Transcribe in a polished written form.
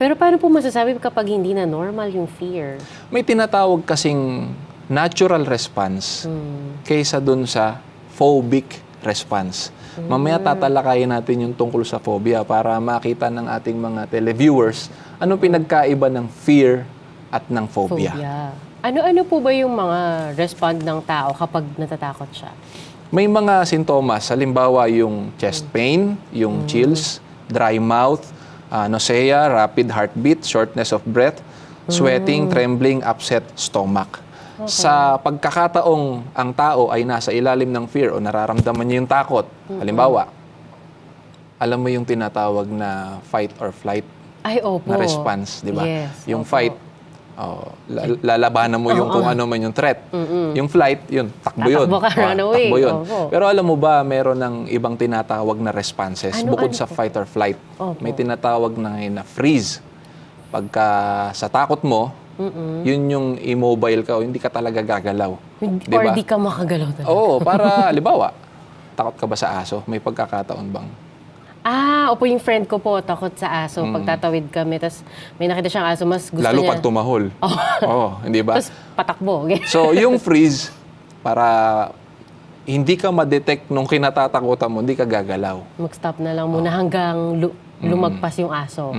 Pero paano po masasabi kapag hindi na normal yung fear? May tinatawag kasing natural response kaysa dun sa phobic response. Mamaya tatalakayin natin yung tungkol sa phobia para makita ng ating mga televiewers ano pinagkaiba ng fear at ng phobia. Ano-ano po ba yung mga respond ng tao kapag natatakot siya? May mga sintomas, halimbawa yung chest pain, yung chills, dry mouth, nausea, rapid heartbeat, shortness of breath, sweating, trembling, upset stomach. Sa pagkakataong ang tao ay nasa ilalim ng fear o nararamdaman niya yung takot, halimbawa, alam mo yung tinatawag na fight or flight Ay, opo. na response, di ba? Yes, Yung opo. fight, lalabanan mo yung kung ano man yung threat. Yung flight, yun, takbo yun. Tatakbo ka, run away. Takbo yun. Opo. Pero alam mo ba, meron ng ibang tinatawag na responses bukod Ano sa po? fight or flight. Opo. May tinatawag na ngayon na freeze. Pagka sa takot mo, yun yung immobile ka o hindi ka talaga gagalaw. Di Or ba? di ka makagalaw talaga. Oo, para, halimbawa, takot ka ba sa aso? May pagkakataon bang? Opo, yung friend ko po, takot sa aso. Pagtatawid kami, tapos may nakita siyang aso, mas gusto Lalo niya. pag tumahol. Oo, hindi ba? Tapos patakbo. So, yung freeze, para hindi ka ma-detect nung kinatatakutan mo, hindi ka gagalaw. Mag-stop na lang muna hanggang lumagpas yung aso.